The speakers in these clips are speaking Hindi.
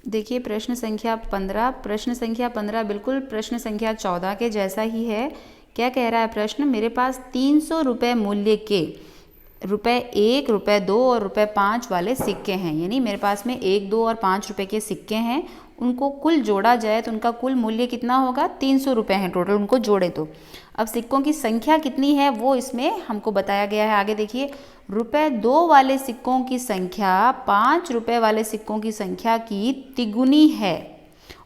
देखिए प्रश्न संख्या 15 बिल्कुल प्रश्न संख्या 14 के जैसा ही है। क्या कह रहा है प्रश्न? मेरे पास 300 रुपये मूल्य के ₹1, ₹2 और ₹5 वाले सिक्के हैं। यानी मेरे पास में 1, 2 और 5 रुपये के सिक्के हैं। उनको कुल जोड़ा जाए तो उनका कुल मूल्य कितना होगा? 300 रुपये हैं टोटल, उनको जोड़े तो। अब सिक्कों की संख्या कितनी है वो इसमें हमको बताया गया है। आगे देखिए, ₹2 वाले सिक्कों की संख्या 5 रुपये वाले सिक्कों की संख्या की तिगुनी है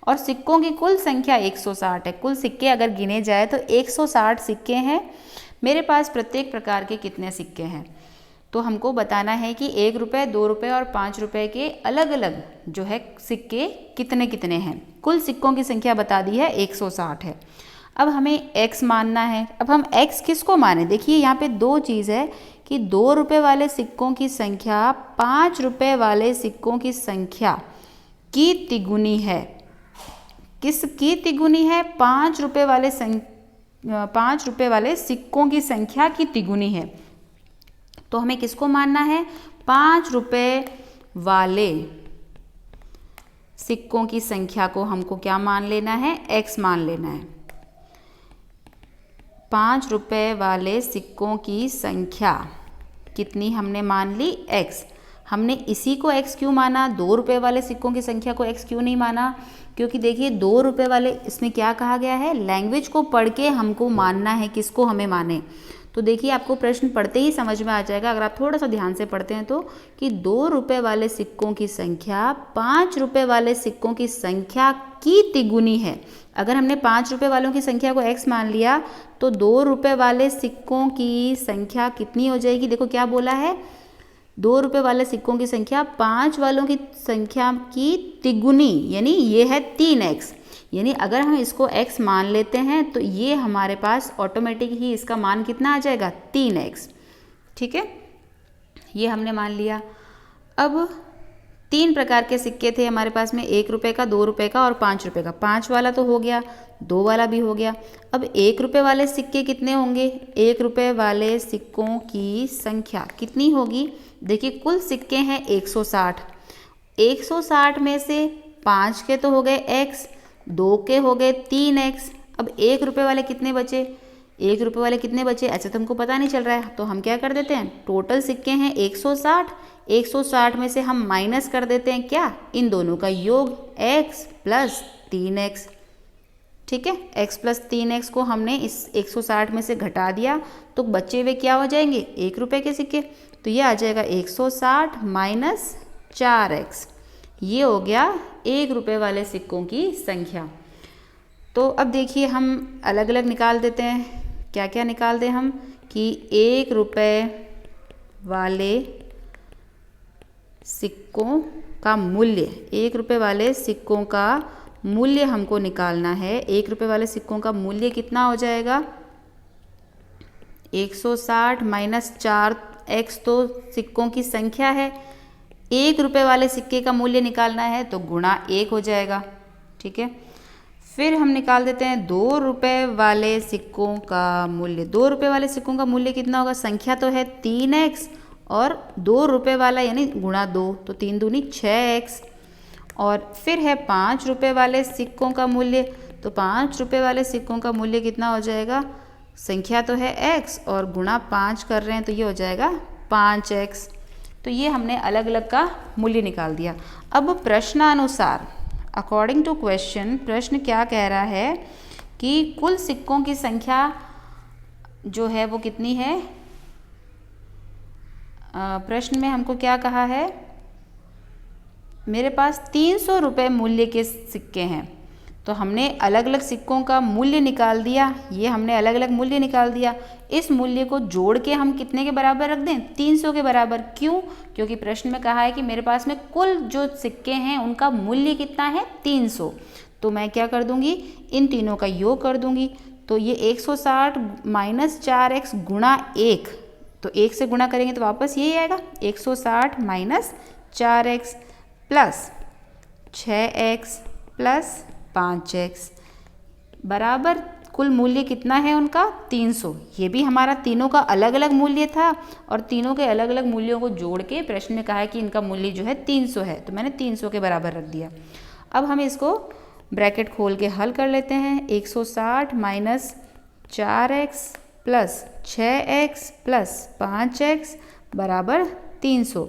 और सिक्कों की कुल संख्या 160 है। कुल सिक्के अगर गिने जाए तो 160 सिक्के हैं। मेरे पास प्रत्येक प्रकार के कितने सिक्के हैं? तो हमको बताना है कि 1 रुपये, 2 रुपये और 5 रुपये के अलग अलग जो है सिक्के कितने कितने हैं। कुल सिक्कों की संख्या बता दी है 160 है। अब हमें x मानना है। अब हम x किसको माने? देखिए यहाँ पे दो चीज़ है कि 2 रुपये वाले सिक्कों की संख्या 5 रुपये वाले सिक्कों की संख्या की तिगुनी है। किसकी तिगुनी है? 5 रुपये वाले सिक्कों की संख्या की तिगुनी है। तो हमें किसको मानना है? 5 रुपये वाले सिक्कों की संख्या को हमको क्या मान लेना है? x मान लेना है। 5 रुपये वाले सिक्कों की संख्या कितनी हमने मान ली? x। हमने इसी को x क्यों माना? 2 रुपये वाले सिक्कों की संख्या को x क्यों नहीं माना? क्योंकि देखिए 2 रुपये वाले, इसमें क्या कहा गया है? लैंग्वेज को पढ़ के हमको मानना है, किसको हमें माने। तो देखिए आपको प्रश्न पढ़ते ही समझ में आ जाएगा अगर आप थोड़ा सा ध्यान से पढ़ते हैं तो, कि 2 रुपये वाले सिक्कों की संख्या 5 रुपये वाले सिक्कों की संख्या की तिगुनी है। अगर हमने 5 रुपये वालों की संख्या को x मान लिया तो 2 रुपये वाले सिक्कों की संख्या कितनी हो जाएगी? देखो क्या बोला है? 2 रुपये वाले सिक्कों की संख्या 5 वालों की संख्या की तिगुनी, यानी ये है 3x। यानी अगर हम इसको x मान लेते हैं तो ये हमारे पास ऑटोमेटिक ही इसका मान कितना आ जाएगा? 3x। ठीक है, ये हमने मान लिया। अब 3 प्रकार के सिक्के थे हमारे पास में, 1 रुपये का, 2 रुपये का और 5 रुपये का। 5 वाला तो हो गया, 2 वाला भी हो गया। अब 1 रुपये वाले सिक्के कितने होंगे? 1 रुपये वाले सिक्कों की संख्या कितनी होगी? देखिए कुल सिक्के हैं 160। 160 में से 5 के तो हो गए x, 2 के हो गए 3x। अब 1 रुपये वाले कितने बचे? 1 रुपये वाले कितने बचे? ऐसे तो हमको पता नहीं चल रहा है, तो हम क्या कर देते हैं? टोटल सिक्के हैं 160। 160 में से हम माइनस कर देते हैं क्या? इन दोनों का योग, x प्लस 3x। ठीक है, x प्लस 3x को हमने इस 160 में से घटा दिया तो बचे हुए क्या हो जाएंगे? 1 रुपये के सिक्के। तो ये आ जाएगा 160 माइनस 4x। ये हो गया 1 रुपये वाले सिक्कों की संख्या। तो अब देखिए हम अलग अलग निकाल देते हैं। क्या क्या निकाल दें हम? कि 1 रुपये वाले सिक्कों का मूल्य, 1 रुपये वाले सिक्कों का मूल्य हमको निकालना है। 1 रुपये वाले सिक्कों का मूल्य कितना हो जाएगा? 160 माइनस 4x तो सिक्कों की संख्या है। 1 रुपये वाले सिक्के का मूल्य निकालना है तो गुणा 1 हो जाएगा। ठीक है, फिर हम निकाल देते हैं 2 रुपये वाले सिक्कों का मूल्य। 2 रुपये वाले सिक्कों का मूल्य कितना होगा? संख्या तो है 3x और 2 रुपये वाला यानी गुणा 2, तो 3 दूनी 6x। और फिर है 5 रुपये वाले सिक्कों का मूल्य। तो 5 रुपये वाले सिक्कों का मूल्य कितना हो जाएगा? संख्या तो है x और गुणा 5 कर रहे हैं तो ये हो जाएगा 5x। तो ये हमने अलग अलग का मूल्य निकाल दिया। अब प्रश्नानुसार, अकॉर्डिंग टू क्वेश्चन, प्रश्न क्या कह रहा है कि कुल सिक्कों की संख्या जो है वो कितनी है? प्रश्न में हमको क्या कहा है? मेरे पास 300 रुपये मूल्य के सिक्के हैं। तो हमने अलग अलग सिक्कों का मूल्य निकाल दिया। ये हमने अलग अलग मूल्य निकाल दिया। इस मूल्य को जोड़ के हम कितने के बराबर रख दें? 300 के बराबर। क्यों? क्योंकि प्रश्न में कहा है कि मेरे पास में कुल जो सिक्के हैं उनका मूल्य कितना है? 300। तो मैं क्या कर दूंगी? इन तीनों का योग कर दूंगी। तो ये 160 माइनस 4x गुणा 1, तो 1 से गुणा करेंगे तो वापस यही आएगा 160 minus 4x plus 6x plus 5x बराबर कुल मूल्य कितना है उनका? 300। ये भी हमारा तीनों का अलग अलग मूल्य था और तीनों के अलग अलग मूल्यों को जोड़ के प्रश्न में कहा है कि इनका मूल्य जो है 300 है, तो मैंने 300 के बराबर रख दिया। अब हम इसको ब्रैकेट खोल के हल कर लेते हैं। 160 minus 4x plus 6x plus 5x बराबर 300।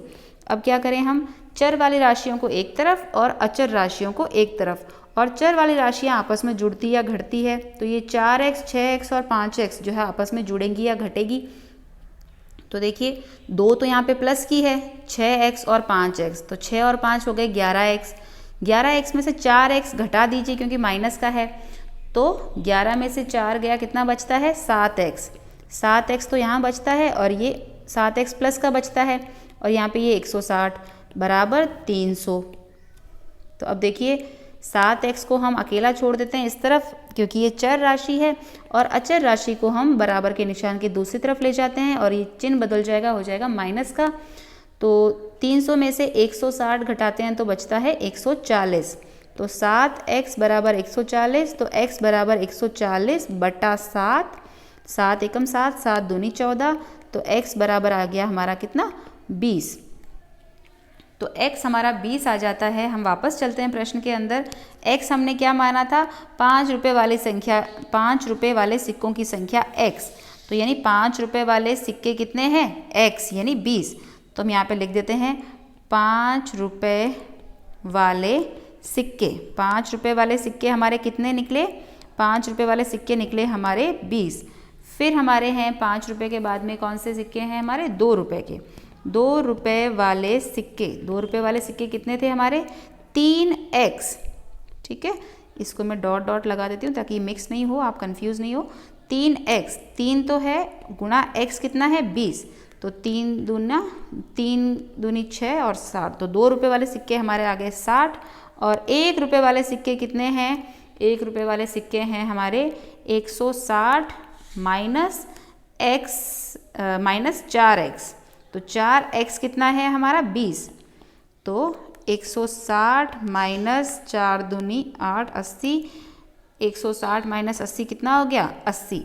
अब क्या करें हम, चर वाली राशियों को एक तरफ और अचर राशियों को एक तरफ, और चर वाली राशियां आपस में जुड़ती या घटती है, तो ये 4x 6x और 5x जो है आपस में जुड़ेंगी या घटेगी। तो देखिए 2 तो यहाँ पे प्लस की है, 6x और 5x, तो 6 और 5 हो गए 11x। 11x में से 4x घटा दीजिए क्योंकि माइनस का है, तो 11 में से 4 गया, कितना बचता है 7x। 7x तो यहाँ बचता है और ये 7x प्लस का बचता है, और यहाँ पे ये 160 बराबर 300। तो अब देखिए 7x को हम अकेला छोड़ देते हैं इस तरफ क्योंकि ये चर राशि है, और अचर राशि को हम बराबर के निशान के दूसरी तरफ ले जाते हैं और ये चिन्ह बदल जाएगा, हो जाएगा माइनस का। तो 300 में से 160 घटाते हैं तो बचता है 140। तो 7x बराबर 140, तो x बराबर 140 बटा 7, 7 एकम 7, 7 दूनी 14, तो x बराबर आ गया हमारा कितना 20। तो x हमारा 20 आ जाता है। हम वापस चलते हैं प्रश्न के अंदर। x हमने क्या माना था, 5 रुपये वाली संख्या, 5 रुपये वाले सिक्कों की संख्या x, तो यानी 5 रुपये वाले सिक्के कितने हैं x यानी 20। तो हम यहाँ पे लिख देते हैं 5 रुपये वाले सिक्के। 5 रुपये वाले सिक्के हमारे कितने निकले, 5 रुपये वाले सिक्के निकले हमारे 20। फिर हमारे हैं 5 रुपये के बाद में कौन से सिक्के हैं हमारे, 2 रुपये के। 2 रुपये वाले सिक्के, 2 रुपये वाले सिक्के कितने थे हमारे 3x। ठीक है, इसको मैं डॉट डॉट लगा देती हूँ ताकि मिक्स नहीं हो, आप कंफ्यूज नहीं हो। 3x, 3 तो है गुणा x कितना है 20, तो 3 दूनी 6 और 60, तो 2 रुपये वाले सिक्के हमारे आ गए 60। और 1 रुपये वाले सिक्के कितने हैं, 1 रुपये वाले सिक्के हैं हमारे 160 माइनस 4x, तो 4x कितना है हमारा 20, तो 160 माइनस 4 दूनी 8, 80, 160 माइनस 80 कितना हो गया 80।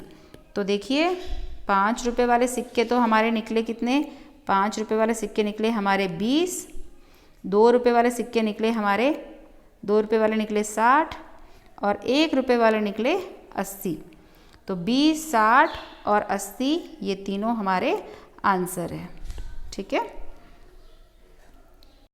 तो देखिए 5 रुपये वाले सिक्के तो हमारे निकले कितने, 5 रुपये वाले सिक्के निकले हमारे 20, 2 रुपये वाले सिक्के निकले हमारे, 2 रुपये वाले निकले 60, और 1 रुपये वाले निकले 80। तो 20, 60 और 80 ये तीनों हमारे आंसर है। ठीक है।